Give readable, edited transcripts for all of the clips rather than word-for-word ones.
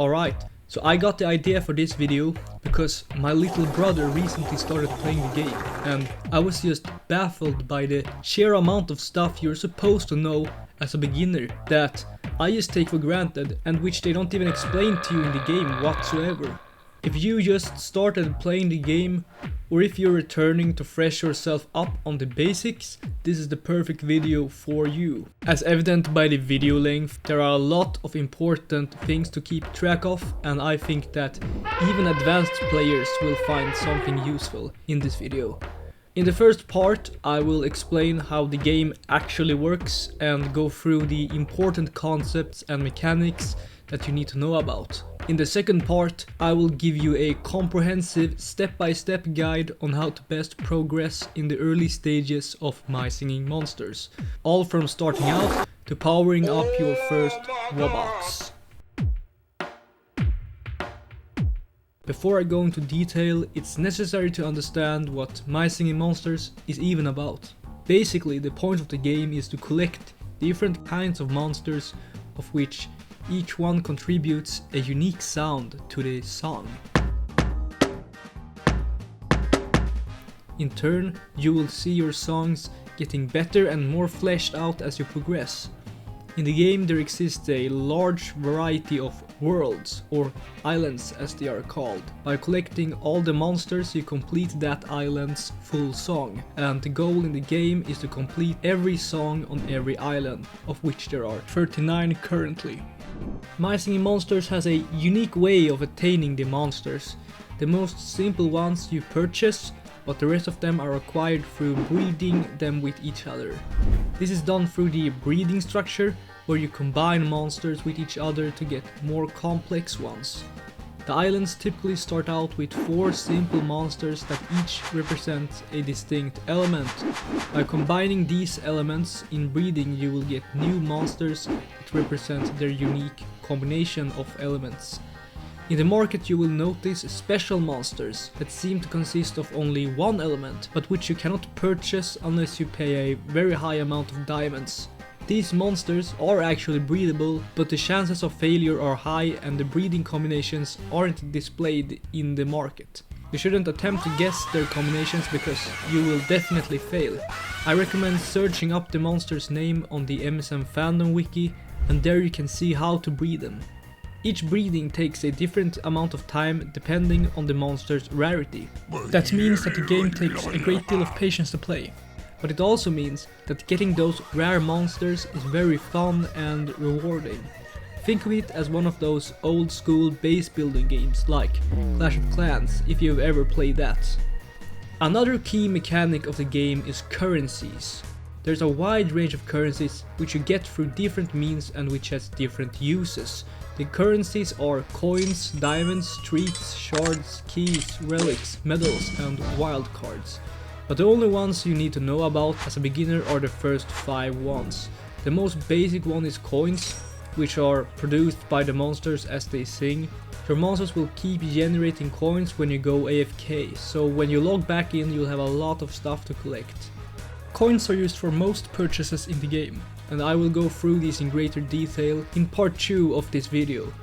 Alright, so I got the idea for this video because my little brother recently started playing the game and I was just baffled by the sheer amount of stuff you're supposed to know as a beginner that I just take for granted and which they don't even explain to you in the game whatsoever. If you just started playing the game, or if you're returning to fresh yourself up on the basics, this is the perfect video for you. As evident by the video length, there are a lot of important things to keep track of, and I think that even advanced players will find something useful in this video. In the first part, I will explain how the game actually works and go through the important concepts and mechanics that you need to know about. In the second part, I will give you a comprehensive step-by-step guide on how to best progress in the early stages of My Singing Monsters, all from starting out to powering up your first wubbox. Before I go into detail, it's necessary to understand what My Singing Monsters is even about. Basically, the point of the game is to collect different kinds of monsters, of which each one contributes a unique sound to the song. In turn, you will see your songs getting better and more fleshed out as you progress. In the game there exists a large variety of worlds, or islands as they are called. By collecting all the monsters you complete that island's full song, and the goal in the game is to complete every song on every island, of which there are 39 currently. My Singing Monsters has a unique way of attaining the monsters. The most simple ones you purchase, but the rest of them are acquired through breeding them with each other. This is done through the breeding structure, where you combine monsters with each other to get more complex ones. The islands typically start out with 4 simple monsters that each represent a distinct element. By combining these elements in breeding, you will get new monsters that represent their unique combination of elements. In the market you will notice special monsters that seem to consist of only one element, but which you cannot purchase unless you pay a very high amount of diamonds. These monsters are actually breedable, but the chances of failure are high and the breeding combinations aren't displayed in the market. You shouldn't attempt to guess their combinations because you will definitely fail. I recommend searching up the monster's name on the MSM fandom wiki, and there you can see how to breed them. Each breeding takes a different amount of time depending on the monster's rarity. That means that the game takes a great deal of patience to play. But it also means that getting those rare monsters is very fun and rewarding. Think of it as one of those old school base building games like Clash of Clans, if you've ever played that. Another key mechanic of the game is currencies. There's a wide range of currencies which you get through different means and which has different uses. The currencies are coins, diamonds, treats, shards, keys, relics, medals and wildcards. But the only ones you need to know about as a beginner are the first 5 ones. The most basic one is coins, which are produced by the monsters as they sing. Your monsters will keep generating coins when you go AFK, so when you log back in you'll have a lot of stuff to collect. Coins are used for most purchases in the game, and I will go through these in greater detail in part 2 of this video.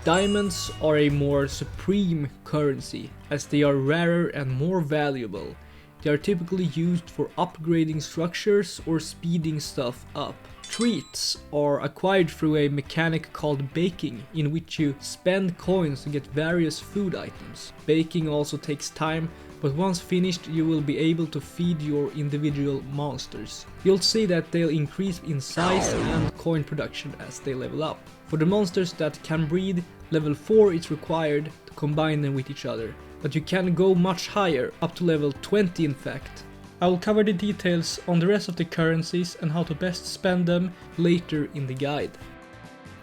Diamonds are a more supreme currency, as they are rarer and more valuable. They are typically used for upgrading structures or speeding stuff up. Treats are acquired through a mechanic called baking, in which you spend coins to get various food items. Baking also takes time, but once finished you will be able to feed your individual monsters. You'll see that they'll increase in size and coin production as they level up. For the monsters that can breed, level 4 is required to combine them with each other. But you can go much higher, up to level 20 in fact. I will cover the details on the rest of the currencies and how to best spend them later in the guide.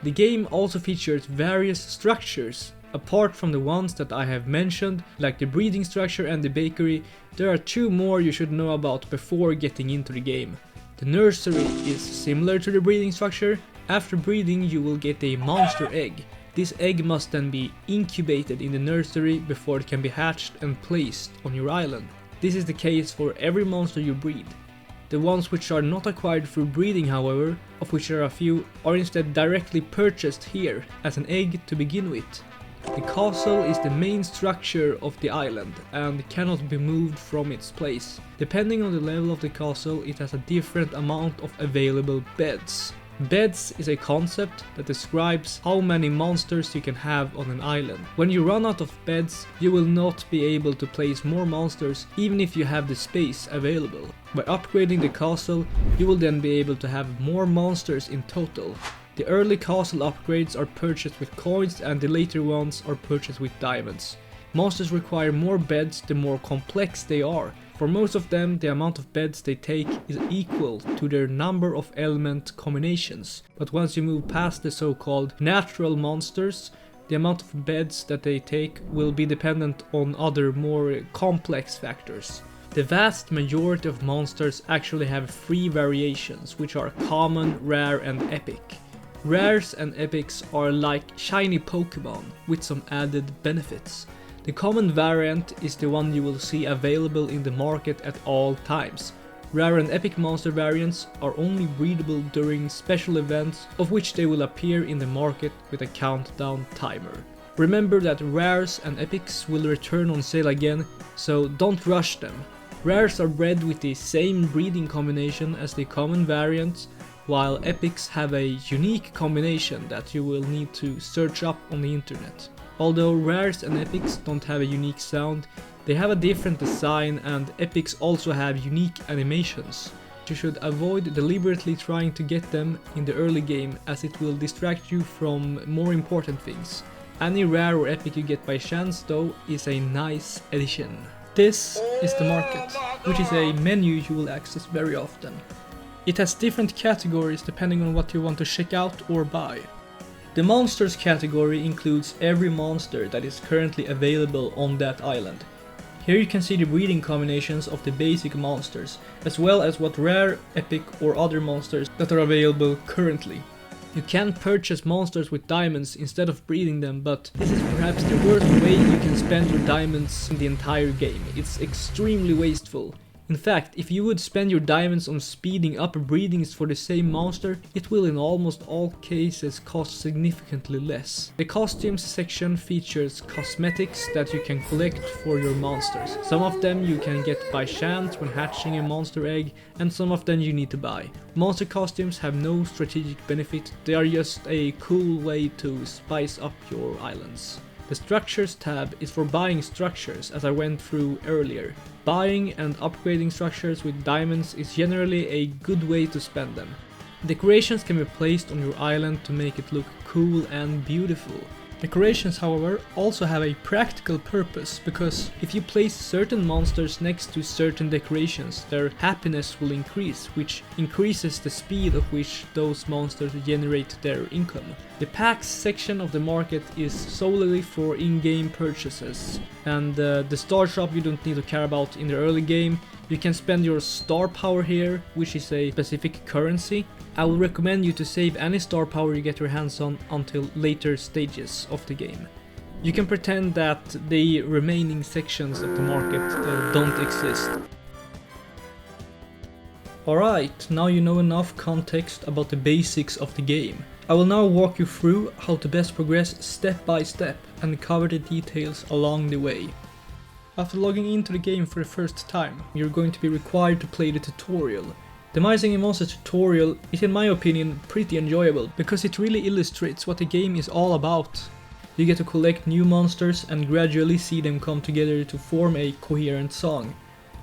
The game also features various structures. Apart from the ones that I have mentioned, like the breeding structure and the bakery, there are 2 more you should know about before getting into the game. The nursery is similar to the breeding structure. After breeding you will get a monster egg. This egg must then be incubated in the nursery before it can be hatched and placed on your island. This is the case for every monster you breed. The ones which are not acquired through breeding, however, of which there are a few, are instead directly purchased here as an egg to begin with. The castle is the main structure of the island and cannot be moved from its place. Depending on the level of the castle, it has a different amount of available beds. Beds is a concept that describes how many monsters you can have on an island. When you run out of beds, you will not be able to place more monsters even if you have the space available. By upgrading the castle, you will then be able to have more monsters in total. The early castle upgrades are purchased with coins and the later ones are purchased with diamonds. Monsters require more beds the more complex they are. For most of them, the amount of beds they take is equal to their number of element combinations. But once you move past the so-called natural monsters, the amount of beds that they take will be dependent on other more complex factors. The vast majority of monsters actually have 3 variations, which are common, rare and epic. Rares and epics are like shiny Pokemon with some added benefits. The common variant is the one you will see available in the market at all times. Rare and epic monster variants are only breedable during special events, of which they will appear in the market with a countdown timer. Remember that rares and epics will return on sale again, so don't rush them. Rares are bred with the same breeding combination as the common variants, while epics have a unique combination that you will need to search up on the internet. Although rares and epics don't have a unique sound, they have a different design and epics also have unique animations. You should avoid deliberately trying to get them in the early game, as it will distract you from more important things. Any rare or epic you get by chance though is a nice addition. This is the market, which is a menu you will access very often. It has different categories depending on what you want to check out or buy. The monsters category includes every monster that is currently available on that island. Here you can see the breeding combinations of the basic monsters, as well as what rare, epic or other monsters that are available currently. You can purchase monsters with diamonds instead of breeding them, but this is perhaps the worst way you can spend your diamonds in the entire game. It's extremely wasteful. In fact, if you would spend your diamonds on speeding up breedings for the same monster, it will in almost all cases cost significantly less. The costumes section features cosmetics that you can collect for your monsters. Some of them you can get by chance when hatching a monster egg, and some of them you need to buy. Monster costumes have no strategic benefit, they are just a cool way to spice up your islands. The structures tab is for buying structures, as I went through earlier. Buying and upgrading structures with diamonds is generally a good way to spend them. Decorations can be placed on your island to make it look cool and beautiful. Decorations, however, also have a practical purpose, because if you place certain monsters next to certain decorations, their happiness will increase, which increases the speed of which those monsters generate their income. The packs section of the market is solely for in-game purchases, and the star shop you don't need to care about in the early game. You can spend your star power here, which is a specific currency. I will recommend you to save any star power you get your hands on until later stages of the game. You can pretend that the remaining sections of the market don't exist. Alright, now you know enough context about the basics of the game. I will now walk you through how to best progress step by step and cover the details along the way. After logging into the game for the first time, you're going to be required to play the tutorial. The Demising a Monster tutorial is, in my opinion, pretty enjoyable, because it really illustrates what the game is all about. You get to collect new monsters and gradually see them come together to form a coherent song.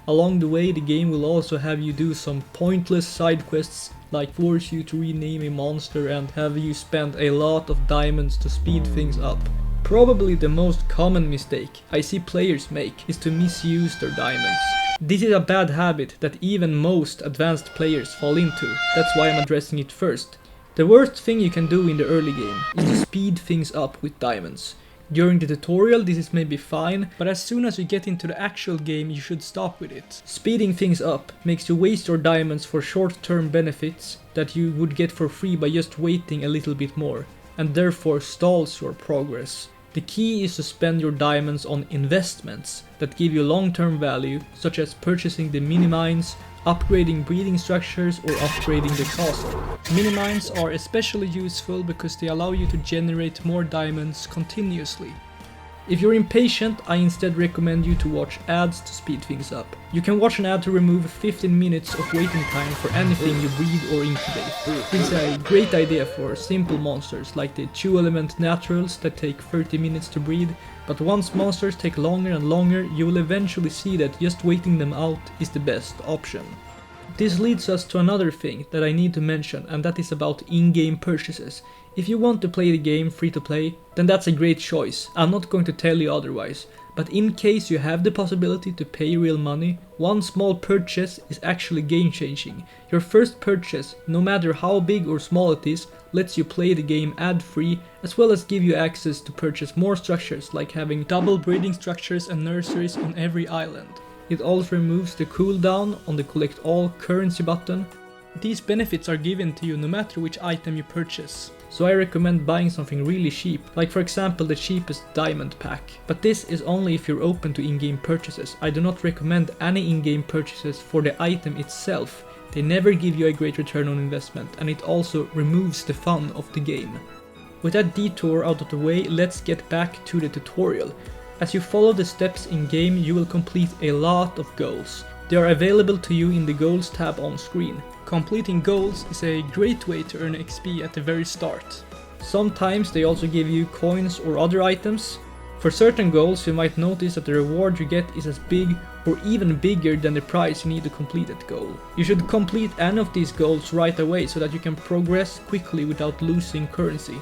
Along the way, the game will also have you do some pointless side quests, like force you to rename a monster and have you spend a lot of diamonds to speed things up. Probably the most common mistake I see players make is to misuse their diamonds. This is a bad habit that even most advanced players fall into, that's why I'm addressing it first. The worst thing you can do in the early game is to speed things up with diamonds. During the tutorial this is maybe fine, but as soon as you get into the actual game you should stop with it. Speeding things up makes you waste your diamonds for short-term benefits that you would get for free by just waiting a little bit more, and therefore stalls your progress. The key is to spend your diamonds on investments that give you long-term value, such as purchasing the mini mines, upgrading breeding structures, or upgrading the castle. Mini mines are especially useful because they allow you to generate more diamonds continuously. If you're impatient, I instead recommend you to watch ads to speed things up. You can watch an ad to remove 15 minutes of waiting time for anything you breed or incubate. This is a great idea for simple monsters like the 2-element naturals that take 30 minutes to breed, but once monsters take longer and longer, you will eventually see that just waiting them out is the best option. This leads us to another thing that I need to mention, and that is about in-game purchases. If you want to play the game free to play, then that's a great choice. I'm not going to tell you otherwise. But in case you have the possibility to pay real money, one small purchase is actually game changing. Your first purchase, no matter how big or small it is, lets you play the game ad free, as well as give you access to purchase more structures, like having double breeding structures and nurseries on every island. It also removes the cooldown on the collect all currency button. These benefits are given to you no matter which item you purchase. So I recommend buying something really cheap, like for example the cheapest diamond pack. But this is only if you're open to in-game purchases. I do not recommend any in-game purchases for the item itself. They never give you a great return on investment, and it also removes the fun of the game. With that detour out of the way, let's get back to the tutorial. As you follow the steps in game, you will complete a lot of goals. They are available to you in the goals tab on screen. Completing goals is a great way to earn XP at the very start. Sometimes they also give you coins or other items. For certain goals, you might notice that the reward you get is as big or even bigger than the price you need to complete that goal. You should complete any of these goals right away so that you can progress quickly without losing currency.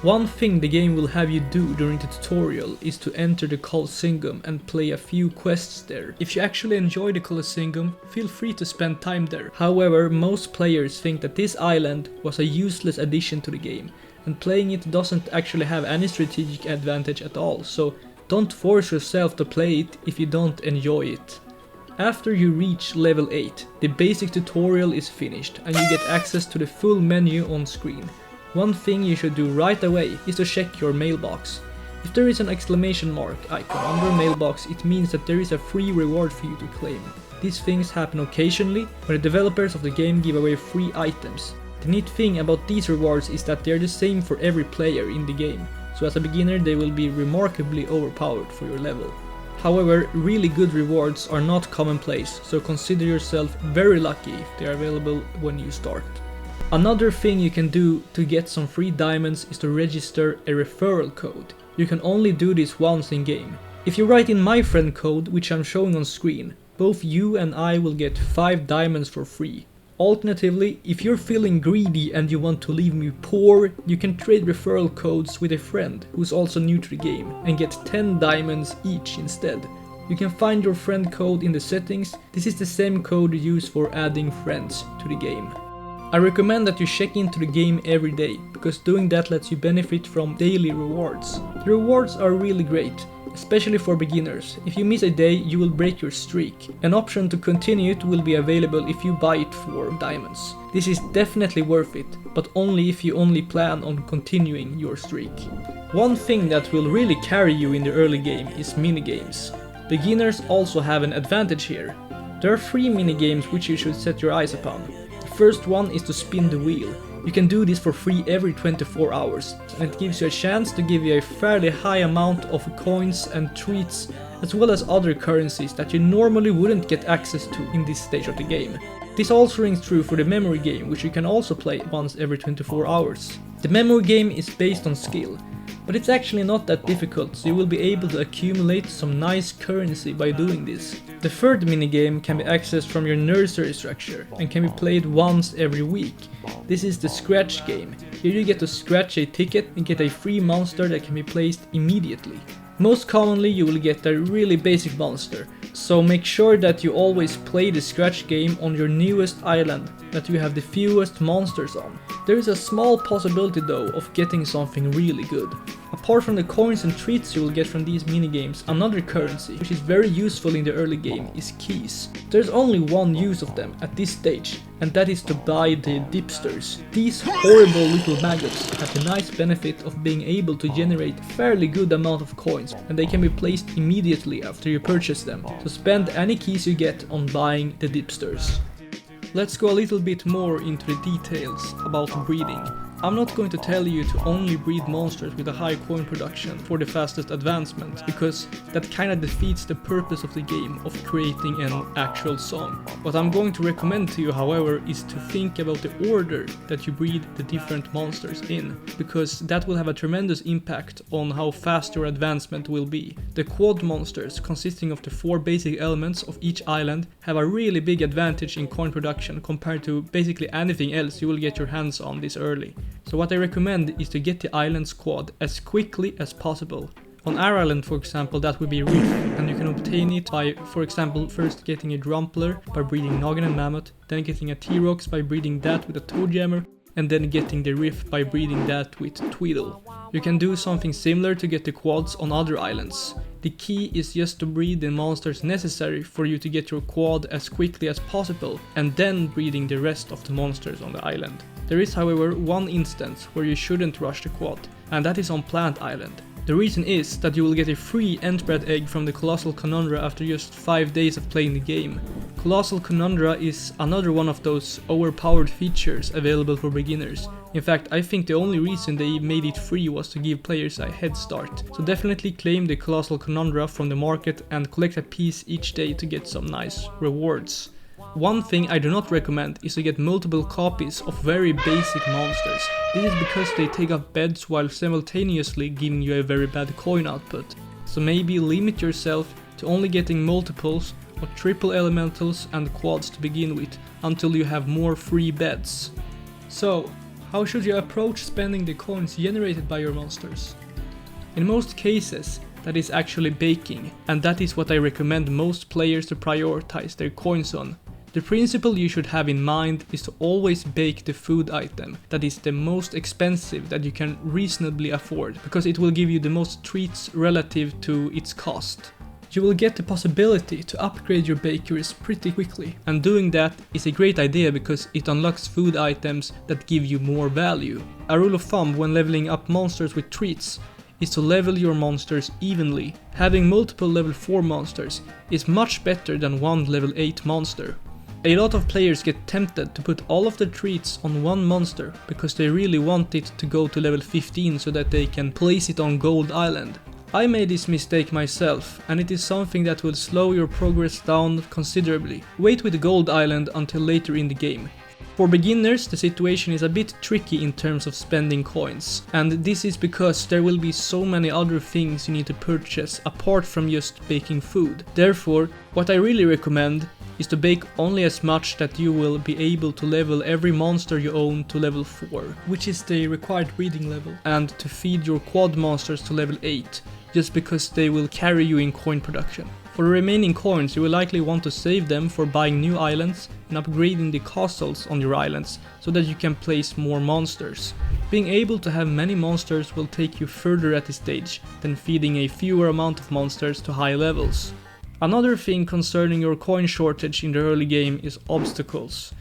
One thing the game will have you do during the tutorial is to enter the Colosseum and play a few quests there. If you actually enjoy the Colosseum, feel free to spend time there. However, most players think that this island was a useless addition to the game, and playing it doesn't actually have any strategic advantage at all, so don't force yourself to play it if you don't enjoy it. After you reach level 8, the basic tutorial is finished and you get access to the full menu on screen. One thing you should do right away is to check your mailbox. If there is an exclamation mark icon under mailbox, it means that there is a free reward for you to claim. These things happen occasionally when the developers of the game give away free items. The neat thing about these rewards is that they are the same for every player in the game, so as a beginner they will be remarkably overpowered for your level. However, really good rewards are not commonplace, so consider yourself very lucky if they are available when you start. Another thing you can do to get some free diamonds is to register a referral code. You can only do this once in game. If you write in my friend code, which I'm showing on screen, both you and I will get 5 diamonds for free. Alternatively, if you're feeling greedy and you want to leave me poor, you can trade referral codes with a friend who's also new to the game and get 10 diamonds each instead. You can find your friend code in the settings. This is the same code you use for adding friends to the game. I recommend that you check into the game every day, because doing that lets you benefit from daily rewards. The rewards are really great, especially for beginners. If you miss a day, you will break your streak. An option to continue it will be available if you buy it for diamonds. This is definitely worth it, but only if you only plan on continuing your streak. One thing that will really carry you in the early game is minigames. Beginners also have an advantage here. There are 3 minigames which you should set your eyes upon. The first one is to spin the wheel. You can do this for free every 24 hours, and it gives you a chance to give you a fairly high amount of coins and treats, as well as other currencies that you normally wouldn't get access to in this stage of the game. This also rings true for the memory game, which you can also play once every 24 hours. The memory game is based on skill, but it's actually not that difficult, so you will be able to accumulate some nice currency by doing this. The third minigame can be accessed from your nursery structure and can be played once every week. This is the scratch game. Here you get to scratch a ticket and get a free monster that can be placed immediately. Most commonly you will get a really basic monster, so make sure that you always play the scratch game on your newest island that you have the fewest monsters on. There is a small possibility though of getting something really good. Apart from the coins and treats you will get from these minigames, another currency, which is very useful in the early game, is keys. There's only one use of them at this stage, and that is to buy the dipsters. These horrible little maggots have the nice benefit of being able to generate a fairly good amount of coins, and they can be placed immediately after you purchase them, so spend any keys you get on buying the dipsters. Let's go a little bit more into the details about breeding. I'm not going to tell you to only breed monsters with a high coin production for the fastest advancement, because that kinda defeats the purpose of the game of creating an actual song. What I'm going to recommend to you, however, is to think about the order that you breed the different monsters in, because that will have a tremendous impact on how fast your advancement will be. The quad monsters, consisting of the 4 basic elements of each island, have a really big advantage in coin production compared to basically anything else you will get your hands on this early. So what I recommend is to get the island squad as quickly as possible. On our island, for example, that would be Riff, and you can obtain it by, for example, first getting a Drumpler by breeding Noggin and Mammoth, then getting a T-Rox by breeding that with a Toadjammer, and then getting the Riff by breeding that with Tweedle. You can do something similar to get the quads on other islands. The key is just to breed the monsters necessary for you to get your quad as quickly as possible, and then breeding the rest of the monsters on the island. There is, however, one instance where you shouldn't rush the quad, and that is on Plant Island. The reason is that you will get a free Entbred egg from the Colossal Conundra after just 5 days of playing the game. Colossal Conundra is another one of those overpowered features available for beginners. In fact, I think the only reason they made it free was to give players a head start. So definitely claim the Colossal Conundra from the market and collect a piece each day to get some nice rewards. One thing I do not recommend is to get multiple copies of very basic monsters. This is because they take up beds while simultaneously giving you a very bad coin output. So maybe limit yourself to only getting multiples or triple elementals and quads to begin with until you have more free beds. So, how should you approach spending the coins generated by your monsters? In most cases, that is actually baking, and that is what I recommend most players to prioritize their coins on. The principle you should have in mind is to always bake the food item that is the most expensive that you can reasonably afford, because it will give you the most treats relative to its cost. You will get the possibility to upgrade your bakeries pretty quickly, and doing that is a great idea because it unlocks food items that give you more value. A rule of thumb when leveling up monsters with treats is to level your monsters evenly. Having multiple level 4 monsters is much better than one level 8 monster. A lot of players get tempted to put all of the treats on one monster because they really want it to go to level 15 so that they can place it on Gold Island. I made this mistake myself, and it is something that will slow your progress down considerably. Wait with Gold Island until later in the game. For beginners, the situation is a bit tricky in terms of spending coins, and this is because there will be so many other things you need to purchase apart from just baking food. Therefore, what I really recommend is to bake only as much that you will be able to level every monster you own to level 4, which is the required breeding level, and to feed your quad monsters to level 8, just because they will carry you in coin production. For the remaining coins, you will likely want to save them for buying new islands and upgrading the castles on your islands so that you can place more monsters. Being able to have many monsters will take you further at this stage than feeding a fewer amount of monsters to high levels. Another thing concerning your coin shortage in the early game is obstacles.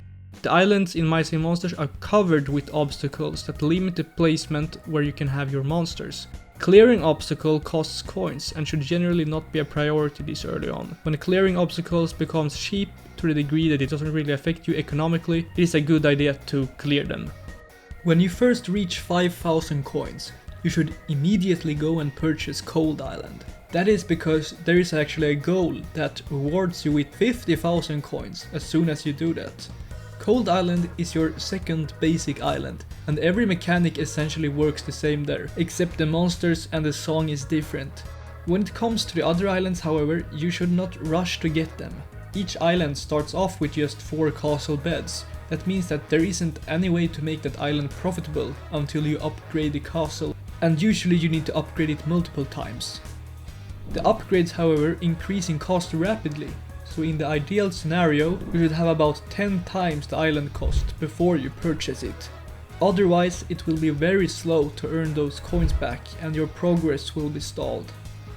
The islands in My Singing Monsters are covered with obstacles that limit the placement where you can have your monsters. Clearing obstacle costs coins and should generally not be a priority this early on. When clearing obstacles becomes cheap to the degree that it doesn't really affect you economically, it is a good idea to clear them. When you first reach 5,000 coins, you should immediately go and purchase Cold Island. That is because there is actually a goal that rewards you with 50,000 coins as soon as you do that. Cold Island is your second basic island, and every mechanic essentially works the same there, except the monsters and the song is different. When it comes to the other islands, however, you should not rush to get them. Each island starts off with just 4 castle beds. That means that there isn't any way to make that island profitable until you upgrade the castle, and usually you need to upgrade it multiple times. The upgrades, however, increase in cost rapidly, so in the ideal scenario, you should have about 10 times the island cost before you purchase it. Otherwise, it will be very slow to earn those coins back and your progress will be stalled.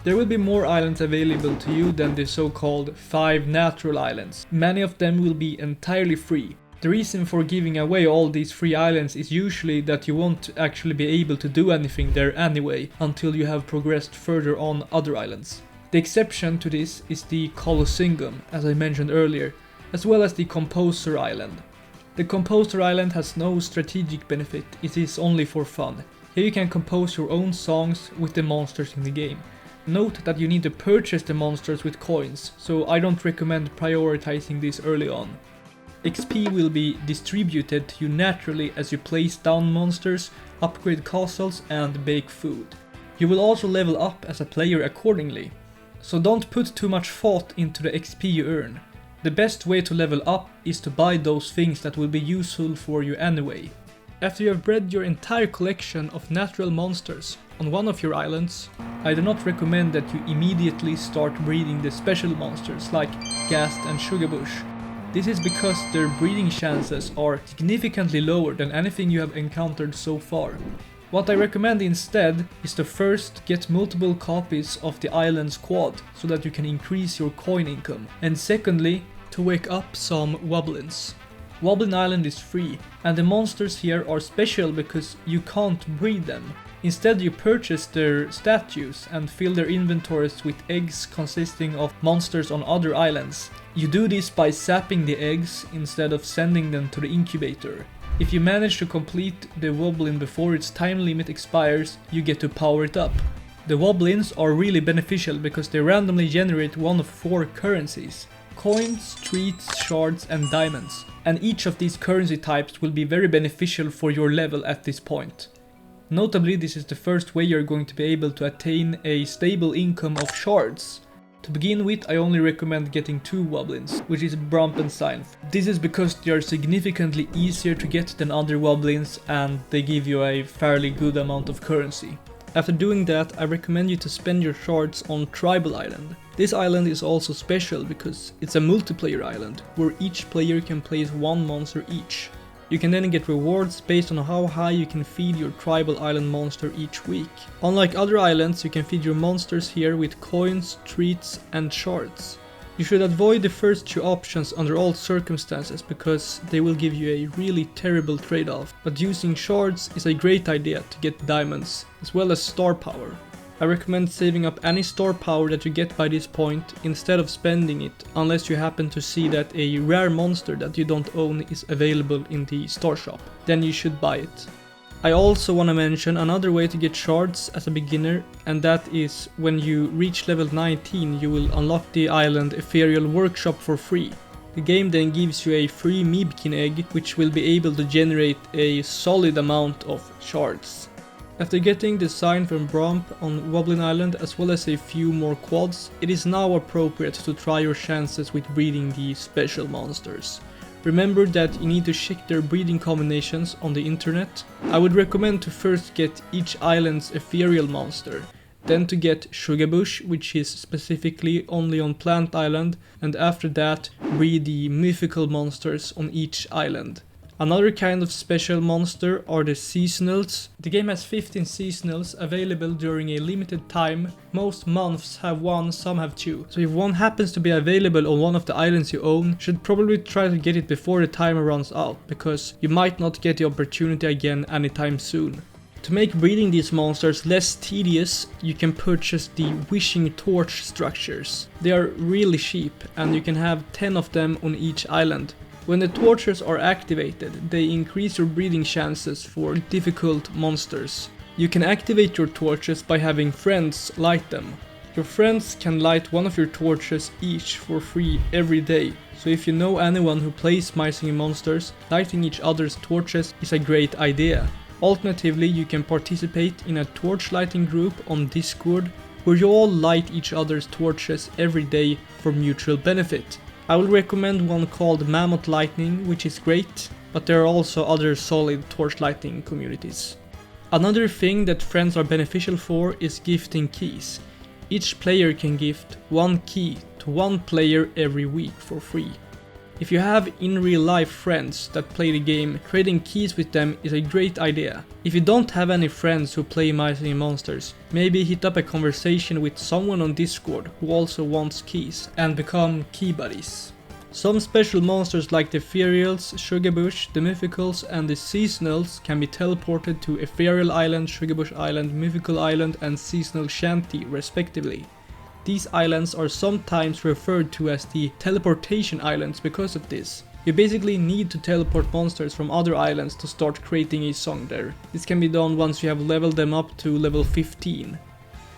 There will be more islands available to you than the so-called 5 natural islands. Many of them will be entirely free. The reason for giving away all these free islands is usually that you won't actually be able to do anything there anyway until you have progressed further on other islands. The exception to this is the ingame, as I mentioned earlier, as well as the Composer Island. The Composer Island has no strategic benefit, it is only for fun. Here you can compose your own songs with the monsters in the game. Note that you need to purchase the monsters with coins, so I don't recommend prioritizing this early on. XP will be distributed to you naturally as you place down monsters, upgrade castles and bake food. You will also level up as a player accordingly. So don't put too much thought into the XP you earn. The best way to level up is to buy those things that will be useful for you anyway. After you have bred your entire collection of natural monsters on one of your islands, I do not recommend that you immediately start breeding the special monsters like Ghast and Sugarbush. This is because their breeding chances are significantly lower than anything you have encountered so far. What I recommend instead is to first get multiple copies of the island's quad so that you can increase your coin income, and secondly to wake up some wubblins. Wubblin Island is free, and the monsters here are special because you can't breed them. Instead you purchase their statues and fill their inventories with eggs consisting of monsters on other islands. You do this by sapping the eggs instead of sending them to the incubator. If you manage to complete the wubblin before its time limit expires, you get to power it up. The wubblins are really beneficial because they randomly generate one of 4 currencies: coins, treats, shards and diamonds. And each of these currency types will be very beneficial for your level at this point. Notably, this is the first way you're going to be able to attain a stable income of shards. To begin with, I only recommend getting 2 wubblins, which is Brump and Seinf. This is because they are significantly easier to get than other wubblins and they give you a fairly good amount of currency. After doing that, I recommend you to spend your shards on Tribal Island. This island is also special because it's a multiplayer island, where each player can place 1 monster each. You can then get rewards based on how high you can feed your Tribal Island monster each week. Unlike other islands, you can feed your monsters here with coins, treats and shards. You should avoid the first 2 options under all circumstances because they will give you a really terrible trade-off, but using shards is a great idea to get diamonds, as well as star power. I recommend saving up any star power that you get by this point instead of spending it, unless you happen to see that a rare monster that you don't own is available in the star shop. Then you should buy it. I also want to mention another way to get shards as a beginner, and that is when you reach level 19 you will unlock the island Ethereal Workshop for free. The game then gives you a free Meebkin egg which will be able to generate a solid amount of shards. After getting the sign from Bromp on Wubblin Island as well as a few more quads, it is now appropriate to try your chances with breeding the special monsters. Remember that you need to check their breeding combinations on the internet. I would recommend to first get each island's ethereal monster, then to get Sugarbush, which is specifically only on Plant Island, and after that breed the mythical monsters on each island. Another kind of special monster are the seasonals. The game has 15 seasonals available during a limited time. Most months have 1, some have 2. So if one happens to be available on one of the islands you own, you should probably try to get it before the timer runs out, because you might not get the opportunity again anytime soon. To make breeding these monsters less tedious, you can purchase the wishing torch structures. They are really cheap and you can have 10 of them on each island. When the torches are activated, they increase your breeding chances for difficult monsters. You can activate your torches by having friends light them. Your friends can light one of your torches each for free every day, so if you know anyone who plays Smicing Monsters, lighting each other's torches is a great idea. Alternatively, you can participate in a torch lighting group on Discord, where you all light each other's torches every day for mutual benefit. I will recommend one called Mammoth Lightning, which is great, but there are also other solid torch lighting communities. Another thing that friends are beneficial for is gifting keys. Each player can gift 1 key to 1 player every week for free. If you have in real life friends that play the game, trading keys with them is a great idea. If you don't have any friends who play Mice and Monsters, maybe hit up a conversation with someone on Discord who also wants keys and become key buddies. Some special monsters like the Ethereals, Sugarbush, the Mythicals and the Seasonals can be teleported to Ethereal Island, Sugarbush Island, Mythical Island and Seasonal Shanty respectively. These islands are sometimes referred to as the teleportation islands because of this. You basically need to teleport monsters from other islands to start creating a song there. This can be done once you have leveled them up to level 15.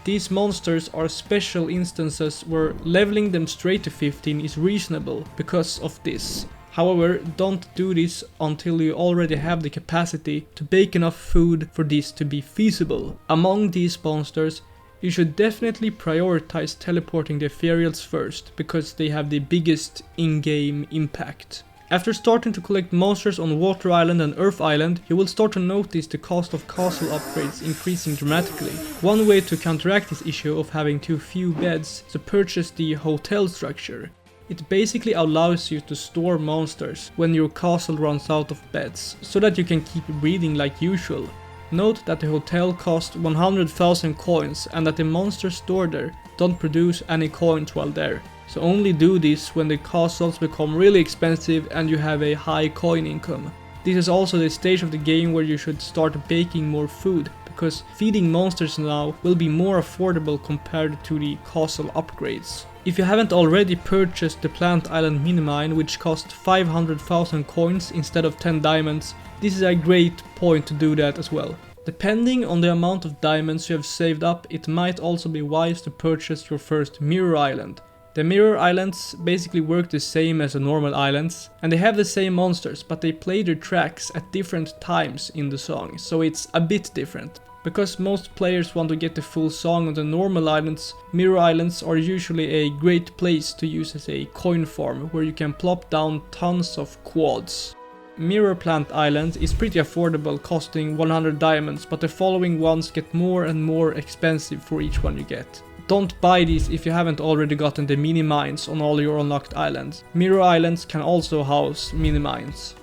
These monsters are special instances where leveling them straight to 15 is reasonable because of this. However, don't do this until you already have the capacity to bake enough food for this to be feasible. Among these monsters, you should definitely prioritize teleporting the Ethereals first, because they have the biggest in-game impact. After starting to collect monsters on Water Island and Earth Island, you will start to notice the cost of castle upgrades increasing dramatically. One way to counteract this issue of having too few beds is to purchase the hotel structure. It basically allows you to store monsters when your castle runs out of beds, so that you can keep breeding like usual. Note that the hotel costs 100,000 coins and that the monsters stored there don't produce any coins while there. So only do this when the castles become really expensive and you have a high coin income. This is also the stage of the game where you should start baking more food, because feeding monsters now will be more affordable compared to the castle upgrades. If you haven't already purchased the Plant Island Minimine, which costs 500,000 coins instead of 10 diamonds, this is a great point to do that as well. Depending on the amount of diamonds you have saved up, it might also be wise to purchase your first Mirror Island. The Mirror Islands basically work the same as the normal islands, and they have the same monsters, but they play their tracks at different times in the song, so it's a bit different. Because most players want to get the full song on the normal islands, Mirror Islands are usually a great place to use as a coin farm, where you can plop down tons of quads. Mirror Plant Island is pretty affordable, costing 100 diamonds, but the following ones get more and more expensive for each one you get. Don't buy these if you haven't already gotten the mini mines on all your unlocked islands. Mirror Islands can also house mini mines.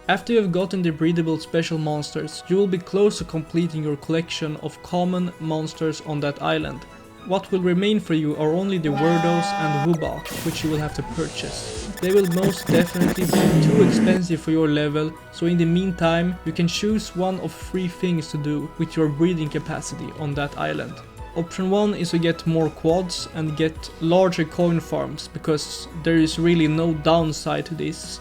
After you have gotten the breedable special monsters, you will be close to completing your collection of common monsters on that island. What will remain for you are only the Wordos and wubbox, which you will have to purchase. They will most definitely be too expensive for your level, so in the meantime you can choose one of 3 things to do with your breeding capacity on that island. Option 1 is to get more quads and get larger coin farms, because there is really no downside to this.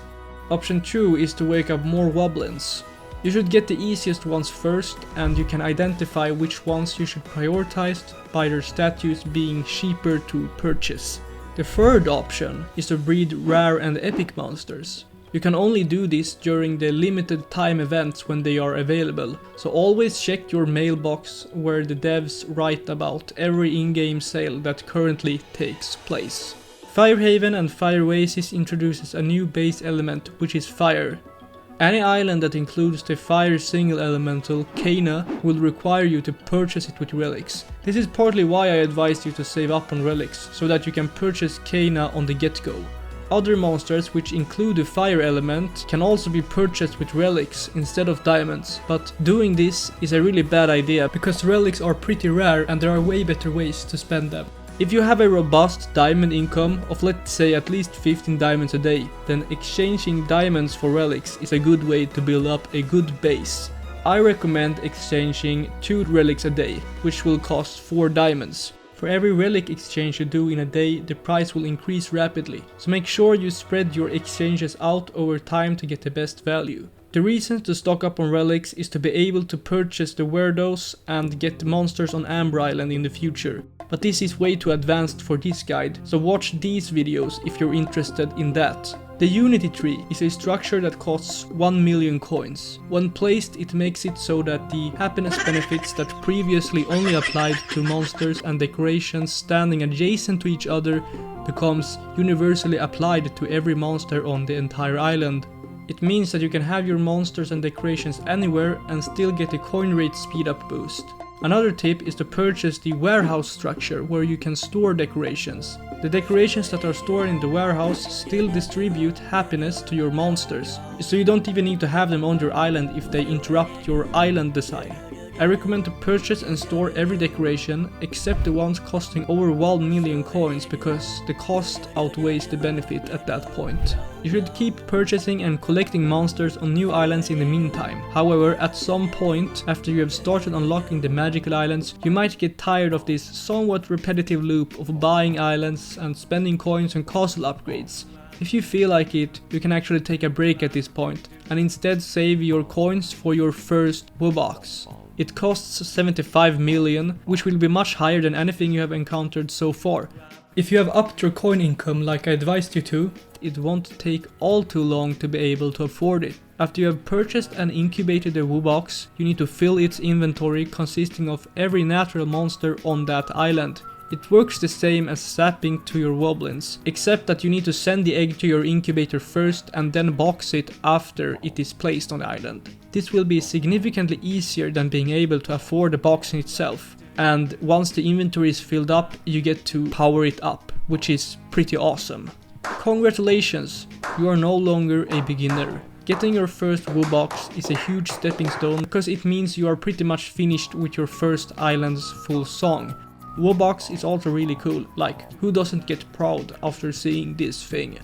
Option 2 is to wake up more woblins. You should get the easiest ones first, and you can identify which ones you should prioritize by their statues being cheaper to purchase. The third option is to breed rare and epic monsters. You can only do this during the limited time events when they are available, so always check your mailbox where the devs write about every in-game sale that currently takes place. Firehaven and Fire Oasis introduces a new base element, which is fire. Any island that includes the fire single elemental, Kana, will require you to purchase it with relics. This is partly why I advise you to save up on relics, so that you can purchase Kana on the get-go. Other monsters which include the fire element can also be purchased with relics instead of diamonds, but doing this is a really bad idea because relics are pretty rare and there are way better ways to spend them. If you have a robust diamond income of, let's say, at least 15 diamonds a day, then exchanging diamonds for relics is a good way to build up a good base. I recommend exchanging 2 relics a day, which will cost 4 diamonds. For every relic exchange you do in a day, the price will increase rapidly, so make sure you spread your exchanges out over time to get the best value. The reason to stock up on relics is to be able to purchase the Wordos and get the monsters on Amber Island in the future. But this is way too advanced for this guide, so watch these videos if you're interested in that. The Unity Tree is a structure that costs 1 million coins. When placed, it makes it so that the happiness benefits that previously only applied to monsters and decorations standing adjacent to each other becomes universally applied to every monster on the entire island. It means that you can have your monsters and decorations anywhere and still get a coin rate speed up boost. Another tip is to purchase the warehouse structure where you can store decorations. The decorations that are stored in the warehouse still distribute happiness to your monsters, so you don't even need to have them on your island if they interrupt your island design. I recommend to purchase and store every decoration except the ones costing over 1 million coins, because the cost outweighs the benefit at that point. You should keep purchasing and collecting monsters on new islands in the meantime. However, at some point after you have started unlocking the magical islands, you might get tired of this somewhat repetitive loop of buying islands and spending coins on castle upgrades. If you feel like it, you can actually take a break at this point and instead save your coins for your first wubbox. It costs 75 million, which will be much higher than anything you have encountered so far. If you have upped your coin income like I advised you to, it won't take all too long to be able to afford it. After you have purchased and incubated the wubbox, you need to fill its inventory consisting of every natural monster on that island. It works the same as sapping to your woblins, except that you need to send the egg to your incubator first and then box it after it is placed on the island. This will be significantly easier than being able to afford the boxing itself. And once the inventory is filled up, you get to power it up, which is pretty awesome. Congratulations, you are no longer a beginner. Getting your first wubbox is a huge stepping stone because it means you are pretty much finished with your first island's full song. Wubbox is also really cool, like who doesn't get proud after seeing this thing?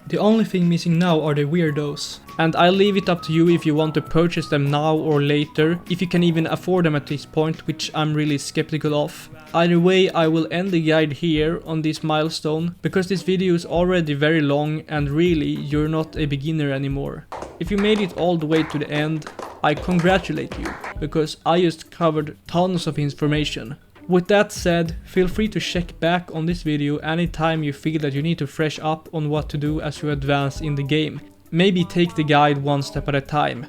The only thing missing now are the weirdos, and I'll leave it up to you if you want to purchase them now or later, if you can even afford them at this point, which I'm really skeptical of. Either way, I will end the guide here on this milestone, because this video is already very long and really you're not a beginner anymore. If you made it all the way to the end, I congratulate you, because I just covered tons of information. With that said, feel free to check back on this video anytime you feel that you need to fresh up on what to do as you advance in the game. Maybe take the guide one step at a time.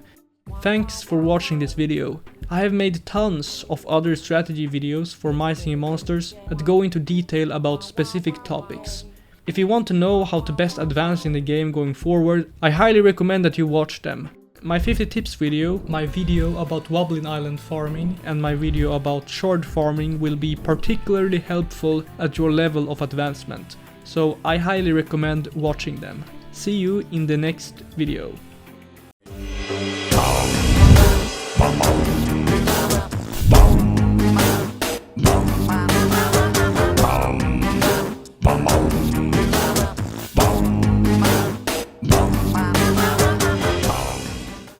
Thanks for watching this video. I have made tons of other strategy videos for My Singing Monsters that go into detail about specific topics. If you want to know how to best advance in the game going forward, I highly recommend that you watch them. My 50 tips video, my video about Woblin Island farming, and my video about shard farming will be particularly helpful at your level of advancement, so I highly recommend watching them. See you in the next video.